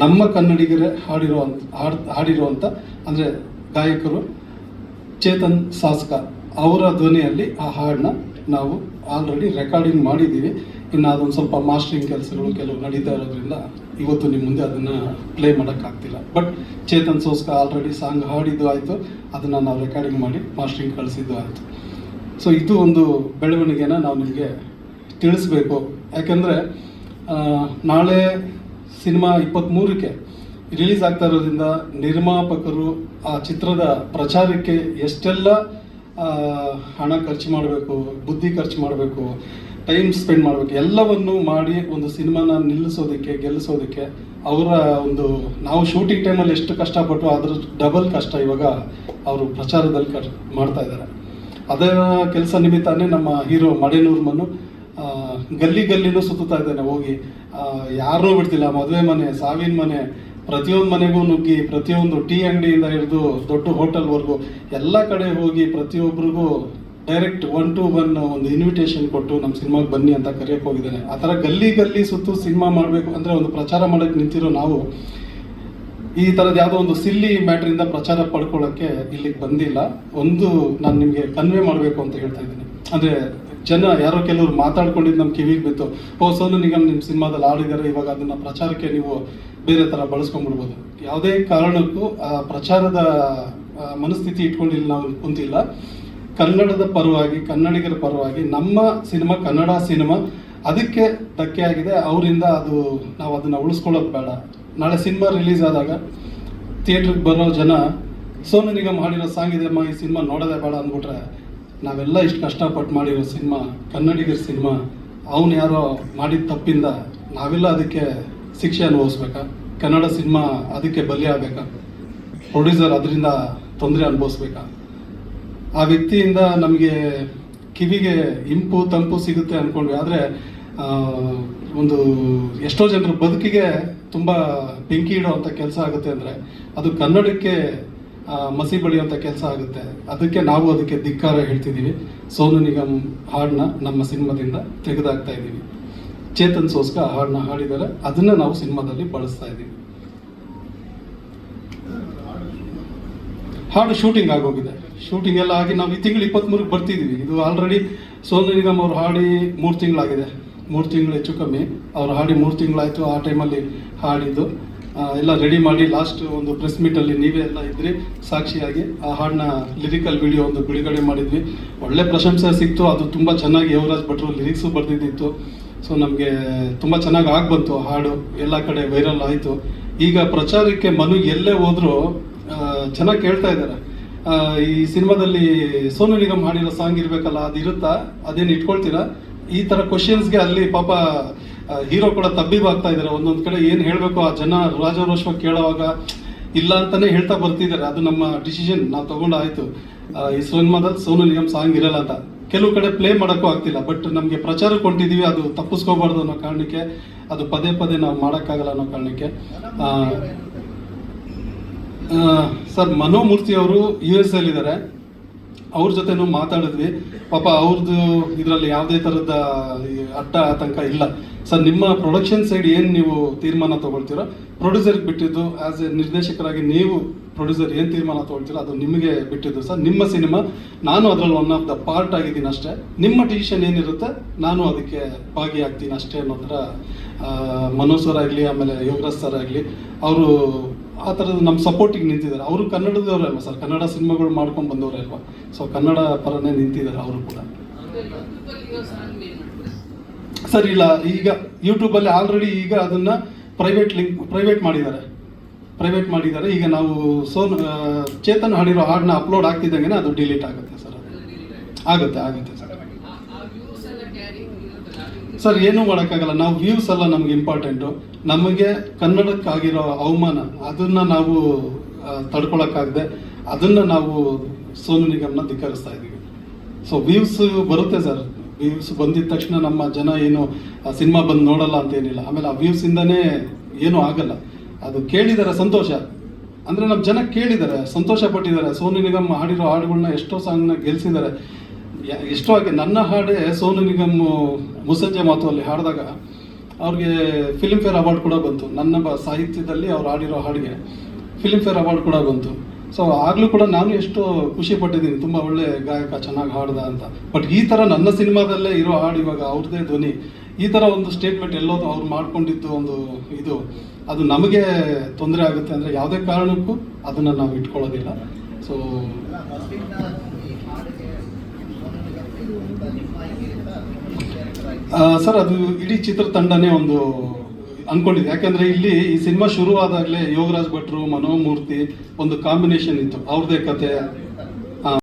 ನಮ್ಮ ಕನ್ನಡಿಗರೇ ಹಾಡಿರುವಂಥ ಅಂದರೆ ಗಾಯಕರು ಚೇತನ್ ಸಾಸ್ಕ ಅವರ ಧ್ವನಿಯಲ್ಲಿ ಆ ಹಾಡನ್ನ ನಾವು ಆಲ್ರೆಡಿ ರೆಕಾರ್ಡಿಂಗ್ ಮಾಡಿದ್ದೀವಿ. ಇನ್ನು ಅದೊಂದು ಸ್ವಲ್ಪ ಮಾಸ್ಟರಿಂಗ್ ಕೆಲಸಗಳು ಕೆಲವು ನಡೀತಾ ಇರೋದ್ರಿಂದ ಇವತ್ತು ನಿಮ್ಮ ಮುಂದೆ ಅದನ್ನು ಪ್ಲೇ ಮಾಡೋಕ್ಕಾಗ್ತಿಲ್ಲ. But Chetan Sosca already song ಹಾಡಿದ್ದು ಆಯಿತು, ಅದನ್ನು ನಾವು ರೆಕಾರ್ಡಿಂಗ್ ಮಾಡಿ ಮಾಸ್ಟರಿಂಗ್ ಕಳಿಸಿದ್ದು ಆಯಿತು. ಸೊ ಇದು ಒಂದು ಬೆಳವಣಿಗೆನ ನಾವು ನಿಮಗೆ ತಿಳಿಸ್ಬೇಕು. ಯಾಕೆಂದರೆ ನಾಳೆ ಸಿನಿಮಾ 23ಕ್ಕೆ ರಿಲೀಸ್ ಆಗ್ತಾ ಇರೋದ್ರಿಂದ ನಿರ್ಮಾಪಕರು ಆ ಚಿತ್ರದ ಪ್ರಚಾರಕ್ಕೆ ಎಷ್ಟೆಲ್ಲ ಹಣ ಖರ್ಚು ಮಾಡಬೇಕು, ಬುದ್ಧಿ ಖರ್ಚು ಮಾಡಬೇಕು, ಟೈಮ್ ಸ್ಪೆಂಡ್ ಮಾಡಬೇಕು, ಎಲ್ಲವನ್ನು ಮಾಡಿ ಒಂದು ಸಿನಿಮಾನ ನಿಲ್ಲಿಸೋದಕ್ಕೆ ಗೆಲ್ಲಿಸೋದಕ್ಕೆ ಅವರ ಒಂದು ನಾವು ಶೂಟಿಂಗ್ ಟೈಮಲ್ಲಿ ಎಷ್ಟು ಕಷ್ಟಪಟ್ಟು ಅದ್ರ ಡಬಲ್ ಕಷ್ಟ ಇವಾಗ ಅವರು ಪ್ರಚಾರದಲ್ಲಿ ಮಾಡ್ತಾ ಇದ್ದಾರೆ. ಅದರ ಕೆಲಸ ನಿಮಿತ್ತನೇ ನಮ್ಮ ಹೀರೋ ಮಡೆನೂರ್ ಮನು ಗಲ್ಲಿ ಗಲ್ಲಿನೂ ಸುತ್ತಾ ಇದ್ದಾನೆ. ಹೋಗಿ ಯಾರನ್ನೂ ಬಿಡ್ತಿಲ್ಲ, ಮದುವೆ ಮನೆ, ಸಾವಿನ ಮನೆ, ಪ್ರತಿಯೊಂದು ಮನೆಗೂ ನುಗ್ಗಿ, ಪ್ರತಿಯೊಂದು ಟೀ ಅಂಗಡಿಯಿಂದ ಹಿಡಿದು ದೊಡ್ಡ ಹೋಟೆಲ್ವರೆಗೂ ಎಲ್ಲ ಕಡೆ ಹೋಗಿ ಪ್ರತಿಯೊಬ್ಬರಿಗೂ ಡೈರೆಕ್ಟ್ 1 to 1 ಒಂದು ಇನ್ವಿಟೇಷನ್ ಕೊಟ್ಟು ನಮ್ಮ ಸಿನಿಮಾಗೆ ಬನ್ನಿ ಅಂತ ಕರೆಯೋಕೆ ಹೋಗಿದ್ದಾನೆ. ಆ ಥರ ಗಲ್ಲಿ ಗಲ್ಲಿ ಸುತ್ತು ಸಿನಿಮಾ ಮಾಡಬೇಕು ಅಂದರೆ ಒಂದು ಪ್ರಚಾರ ಮಾಡೋಕ್ಕೆ ನಿಂತಿರೋ ನಾವು ಈ ಥರದ್ದು ಯಾವುದೋ ಒಂದು ಸಿಲ್ಲಿ ಮ್ಯಾಟ್ರಿಂದ ಪ್ರಚಾರ ಪಡ್ಕೊಳ್ಳೋಕ್ಕೆ ಇಲ್ಲಿಗೆ ಬಂದಿಲ್ಲ. ಒಂದು ನಾನು ನಿಮಗೆ ಕನ್ವೆ ಮಾಡಬೇಕು ಅಂತ ಹೇಳ್ತಾ ಇದ್ದೀನಿ. ಅಂದರೆ ಜನ ಯಾರೋ ಕೆಲವರು ಮಾತಾಡ್ಕೊಂಡಿದ್ದು ನಮ್ಮ ಕಿವಿಗೆ ಬಿತ್ತು, ಸೋನು ನಿಗಮ್ ನಿಮ್ಮ ಸಿನಿಮಾದಲ್ಲಿ ಆಡಿದ್ದಾರೆ, ಇವಾಗ ಅದನ್ನು ಪ್ರಚಾರಕ್ಕೆ ನೀವು ಬೇರೆ ಥರ ಬಳಸ್ಕೊಂಡ್ಬಿಡ್ಬೋದು. ಯಾವುದೇ ಕಾರಣಕ್ಕೂ ಆ ಪ್ರಚಾರದ ಮನಸ್ಥಿತಿ ಇಟ್ಕೊಂಡಿಲ್ಲ, ನಾವು ಕುಂತಿಲ್ಲ. ಕನ್ನಡದ ಪರವಾಗಿ, ಕನ್ನಡಿಗರ ಪರವಾಗಿ ನಮ್ಮ ಸಿನಿಮಾ ಕನ್ನಡ ಸಿನಿಮಾ, ಅದಕ್ಕೆ ಧಕ್ಕೆ ಆಗಿದೆ ಅವರಿಂದ. ನಾವು ಅದನ್ನು ಉಳಿಸ್ಕೊಳ್ಳೋದು ಬೇಡ. ನಾಳೆ ಸಿನಿಮಾ ರಿಲೀಸ್ ಆದಾಗ ಥಿಯೇಟ್ರಿಗೆ ಬರೋ ಜನ ಸೋನು ನಿಗಮ್ ಹಾಡಿರೋ ಸಾಂಗ್ ಇದೆಯಮ್ಮ, ಈ ಸಿನಿಮಾ ನೋಡೋದೇ ಬೇಡ ಅಂದ್ಬಿಟ್ರೆ ನಾವೆಲ್ಲ ಇಷ್ಟು ಕಷ್ಟಪಟ್ಟು ಮಾಡಿರೋ ಸಿನಿಮಾ, ಕನ್ನಡಿಗರ ಸಿನಿಮಾ, ಅವನು ಯಾರೋ ಮಾಡಿದ ತಪ್ಪಿಂದ ನಾವೆಲ್ಲ ಅದಕ್ಕೆ ಶಿಕ್ಷೆ ಅನುಭವಿಸ್ಬೇಕಾ? ಕನ್ನಡ ಸಿನಿಮಾ ಅದಕ್ಕೆ ಬಲಿ ಆಗಬೇಕಾ? ಪ್ರೊಡ್ಯೂಸರ್ ಅದರಿಂದ ತೊಂದರೆ ಅನುಭವಿಸ್ಬೇಕಾ? ಆ ವ್ಯಕ್ತಿಯಿಂದ ನಮಗೆ ಕಿವಿಗೆ ಇಂಪು ತಂಪು ಸಿಗುತ್ತೆ ಅಂದ್ಕೊಂಡ್ವಿ. ಆದರೆ ಒಂದು ಎಷ್ಟೋ ಜನರ ಬದುಕಿಗೆ ತುಂಬ ಬೆಂಕಿ ಇಡೋವಂಥ ಕೆಲಸ ಆಗುತ್ತೆ ಅಂದರೆ ಅದು ಕನ್ನಡಕ್ಕೆ ಮಸಿ ಬಳಿಯುವಂಥ ಕೆಲಸ ಆಗುತ್ತೆ. ಅದಕ್ಕೆ ನಾವು ಅದಕ್ಕೆ ಧಿಕ್ಕಾರ ಹೇಳ್ತಿದ್ದೀವಿ. ಸೋನು ನಿಗಮ್ ಹಾಡನ್ನ ನಮ್ಮ ಸಿನಿಮಾದಿಂದ ತೆಗೆದಾಕ್ತಾ ಇದ್ದೀವಿ. ಚೇತನ್ ಸಾಸ್ಕ ಹಾಡನ್ನ ಹಾಡಿದ್ದಾರೆ, ಅದನ್ನು ನಾವು ಸಿನಿಮಾದಲ್ಲಿ ಬಳಸ್ತಾ ಇದ್ದೀವಿ. ಹಾಡು ಶೂಟಿಂಗ್ ಆಗೋಗಿದೆ. ಶೂಟಿಂಗ್ ಎಲ್ಲ ಆಗಿ ನಾವು ಈ ತಿಂಗಳು 23ಕ್ಕೆ ಬರ್ತಿದ್ದೀವಿ. ಇದು ಆಲ್ರೆಡಿ ಸೋನು ನಿಗಮ್ ಅವ್ರು ಹಾಡಿ 3 ತಿಂಗಳಾಗಿದೆ. 3 ತಿಂಗಳು ಹೆಚ್ಚು ಕಮ್ಮಿ ಅವ್ರು ಹಾಡಿ 3 ತಿಂಗಳಾಯಿತು. ಆ ಟೈಮಲ್ಲಿ ಹಾಡಿದ್ದು ಎಲ್ಲ ರೆಡಿ ಮಾಡಿ ಲಾಸ್ಟ್ ಒಂದು ಪ್ರೆಸ್ ಮೀಟಲ್ಲಿ ನೀವೇ ಎಲ್ಲ ಇದ್ರಿ ಸಾಕ್ಷಿಯಾಗಿ. ಆ ಹಾಡನ್ನ ಲಿರಿಕಲ್ ವಿಡಿಯೋ ಒಂದು ಬಿಡುಗಡೆ ಮಾಡಿದ್ವಿ. ಒಳ್ಳೆ ಪ್ರಶಂಸೆ ಸಿಕ್ತು. ಅದು ತುಂಬ ಚೆನ್ನಾಗಿ ಯುವರಾಜ್ ಭಟ್ರು ಲಿರಿಕ್ಸು ಬರ್ದಿದ್ದಿತ್ತು. ಸೊ ನಮಗೆ ತುಂಬ ಚೆನ್ನಾಗಿ ಬಂತು ಹಾಡು, ಎಲ್ಲ ಕಡೆ ವೈರಲ್ ಆಯಿತು. ಈಗ ಪ್ರಚಾರಕ್ಕೆ ಮನು ಎಲ್ಲೇ ಹೋದರೂ ಚೆನ್ನಾಗಿ ಕೇಳ್ತಾ ಇದ್ದಾರೆ. ಈ ಸಿನಿಮಾದಲ್ಲಿ ಸೋನು ನಿಗಮ್ ಹಾಡಿರೋ ಸಾಂಗ್ ಇರಬೇಕಲ್ಲ, ಅದು ಇರುತ್ತಾ, ಅದೇನು ಇಟ್ಕೊಳ್ತೀರಾ? ಈ ಥರ ಕ್ವಶನ್ಸ್ಗೆ ಅಲ್ಲಿ ಪಾಪ ಹೀರೋ ಕೂಡ ತಬ್ಬಿಬಾಗ್ತಾ ಇದ್ದಾರೆ. ಒಂದೊಂದು ಕಡೆ ಏನು ಹೇಳಬೇಕು ಆ ಜನ ರಾಜಾರೋಷವಾಗಿ ಕೇಳೋವಾಗ ಇಲ್ಲ ಅಂತಲೇ ಹೇಳ್ತಾ ಬರ್ತಿದ್ದಾರೆ. ಅದು ನಮ್ಮ ಡಿಸಿಷನ್ ನಾವು ತೊಗೊಂಡಾಯಿತು. ಈ ಸಿನಿಮಾದಲ್ಲಿ ಸೋನು ನಿಗಮ್ ಸಾಂಗ್ ಇರಲ್ಲ ಅಂತ ಕೆಲವು ಕಡೆ ಪ್ಲೇ ಮಾಡೋಕ್ಕೂ ಆಗ್ತಿಲ್ಲ. ಬಟ್ ನಮಗೆ ಪ್ರಚಾರಕ್ಕೆ ಹೊಂಟಿದ್ದೀವಿ, ಅದು ತಪ್ಪಿಸ್ಕೋಬಾರ್ದು ಅನ್ನೋ ಕಾರಣಕ್ಕೆ, ಅದು ಪದೇ ಪದೇ ನಾವು ಮಾಡೋಕ್ಕಾಗಲ್ಲ ಅನ್ನೋ ಕಾರಣಕ್ಕೆ. ಸರ್ ಮನೋಮೂರ್ತಿ ಅವರು US ಅಲ್ಲಿದ್ದಾರೆ, ಅವ್ರ ಜೊತೆನೂ ಮಾತಾಡಿದ್ವಿ. ಪಾಪ ಅವ್ರದ್ದು ಇದರಲ್ಲಿ ಯಾವುದೇ ಥರದ ಅಡ್ಡ ಆತಂಕ ಇಲ್ಲ. ಸರ್ ನಿಮ್ಮ ಪ್ರೊಡಕ್ಷನ್ ಸೈಡ್ ಏನು ನೀವು ತೀರ್ಮಾನ ತೊಗೊಳ್ತೀರೋ ಪ್ರೊಡ್ಯೂಸರ್ಗೆ ಬಿಟ್ಟಿದ್ದು, ಆ್ಯಸ್ ಎ ನಿರ್ದೇಶಕರಾಗಿ ನೀವು ಪ್ರೊಡ್ಯೂಸರ್ ಏನು ತೀರ್ಮಾನ ತೊಗೊಳ್ತೀರೋ ಅದು ನಿಮಗೆ ಬಿಟ್ಟಿದ್ದು. ಸರ್ ನಿಮ್ಮ ಸಿನಿಮಾ, ನಾನು ಅದರಲ್ಲಿ 1 ಆಫ್ ದ ಪಾರ್ಟ್ ಆಗಿದ್ದೀನಿ ಅಷ್ಟೇ. ನಿಮ್ಮ ಡಿಸಿಷನ್ ಏನಿರುತ್ತೆ ನಾನು ಅದಕ್ಕೆ ಭಾಗಿಯಾಗ್ತೀನಿ ಅಷ್ಟೇ ಅನ್ನೋ ಥರ ಮನೋಜ್ ಸರ್ ಆಗಲಿ, ಆಮೇಲೆ ಯೋಗರಾಜ್ ಸರ್ ಆಗಲಿ, ಅವರು ಆ ಥರದ ನಮ್ಮ ಸಪೋರ್ಟಿಗೆ ನಿಂತಿದ್ದಾರೆ. ಅವರು ಕನ್ನಡದವರೇ ಅಲ್ವಾ ಸರ್, ಕನ್ನಡ ಸಿನಿಮಾಗಳು ಮಾಡ್ಕೊಂಡು ಬಂದವರೇ ಅಲ್ವಾ. ಸೊ ಕನ್ನಡ ಪರನೇ ನಿಂತಿದ್ದಾರೆ ಅವರು ಕೂಡ. ಸರ್ ಇಲ್ಲ, ಈಗ ಯೂಟ್ಯೂಬಲ್ಲಿ ಆಲ್ರೆಡಿ ಈಗ ಅದನ್ನು ಪ್ರೈವೇಟ್ ಮಾಡಿದ್ದಾರೆ. ಈಗ ನಾವು ಚೇತನ್ ಹಾಡಿರೋ ಹಾಡನ್ನ ಅಪ್ಲೋಡ್ ಆಗ್ತಿದ್ದಂಗೆ ಅದು ಡಿಲೀಟ್ ಆಗುತ್ತೆ ಸರ್. ಆಗುತ್ತೆ ಸರ್ ಏನೂ ಮಾಡೋಕ್ಕಾಗಲ್ಲ. ನಾವು ವ್ಯೂಸ್ ಅಲ್ಲ ನಮ್ಗೆ ಇಂಪಾರ್ಟೆಂಟು. ನಮಗೆ ಕನ್ನಡಕ್ಕಾಗಿರೋ ಅವಮಾನ ಅದನ್ನು ನಾವು ತಡ್ಕೊಳಕ್ಕಾಗದೆ ಅದನ್ನು ನಾವು ಸೋನು ನಿಗಮ್ನ ಧಿಕ್ಕರಿಸ್ತಾ ಇದ್ದೀವಿ. ಸೊ ವ್ಯೂಸ್ ಬರುತ್ತೆ ಸರ್. ವ್ಯೂಸ್ ಬಂದಿದ ತಕ್ಷಣ ನಮ್ಮ ಜನ ಏನು ಸಿನಿಮಾ ಬಂದು ನೋಡಲ್ಲ ಅಂತೇನಿಲ್ಲ. ಆಮೇಲೆ ಆ ವ್ಯೂಸಿಂದನೇ ಏನೂ ಆಗಲ್ಲ. ಅದು ಕೇಳಿದ್ದಾರೆ ಸಂತೋಷ, ಅಂದರೆ ನಮ್ಮ ಜನ ಕೇಳಿದ್ದಾರೆ, ಸಂತೋಷ ಪಟ್ಟಿದ್ದಾರೆ. ಸೋನು ನಿಗಮ್ ಹಾಡಿರೋ ಹಾಡುಗಳನ್ನ ಎಷ್ಟೋ ಸಾಂಗ್ನ ಗೆಲ್ಲಿಸಿದ್ದಾರೆ. ಎಷ್ಟೋ ಆಗಿ ನನ್ನ ಹಾಡೇ ಸೋನು ನಿಗಮ್ ಮುಸ್ಸಂಜೆ ಮಾತು ಅಲ್ಲಿ ಹಾಡಿದಾಗ ಅವ್ರಿಗೆ ಫಿಲ್ಮ್ಫೇರ್ ಅವಾರ್ಡ್ ಕೂಡ ಬಂತು. ನನ್ನ ಸಾಹಿತ್ಯದಲ್ಲಿ ಅವ್ರು ಹಾಡಿರೋ ಹಾಡಿಗೆ ಫಿಲ್ಮ್ಫೇರ್ ಅವಾರ್ಡ್ ಕೂಡ ಬಂತು. ಸೊ ಆಗಲೂ ಕೂಡ ನಾನು ಎಷ್ಟು ಖುಷಿ ಪಟ್ಟಿದ್ದೀನಿ, ತುಂಬ ಒಳ್ಳೆ ಗಾಯಕ, ಚೆನ್ನಾಗಿ ಹಾಡ್ದ ಅಂತ. ಬಟ್ ಈ ಥರ ನನ್ನ ಸಿನಿಮಾದಲ್ಲೇ ಇರೋ ಹಾಡು ಇವಾಗ ಅವ್ರದ್ದೇ ಧ್ವನಿ, ಈ ಥರ ಒಂದು ಸ್ಟೇಟ್ಮೆಂಟ್ ಎಲ್ಲೋದು ಅವ್ರು ಮಾಡ್ಕೊಂಡಿದ್ದು ಒಂದು ಇದು, ಅದು ನಮಗೆ ತೊಂದರೆ ಆಗುತ್ತೆ ಅಂದರೆ ಯಾವುದೇ ಕಾರಣಕ್ಕೂ ಅದನ್ನು ನಾವು ಇಟ್ಕೊಳ್ಳೋದಿಲ್ಲ. ಸೊ ಸರ್, ಅದು ಇಡೀ ಚಿತ್ರತಂಡನೇ ಒಂದು ಅನ್ಕೊಂಡಿದೆ. ಯಾಕಂದ್ರೆ ಇಲ್ಲಿ ಈ ಸಿನಿಮಾ ಶುರುವಾದಾಗಲೇ ಯೋಗರಾಜ್ ಭಟ್ರು, ಮನೋಮೂರ್ತಿ ಒಂದು ಕಾಂಬಿನೇಷನ್ ಇತ್ತು, ಅವ್ರದ್ದೇ ಕತೆ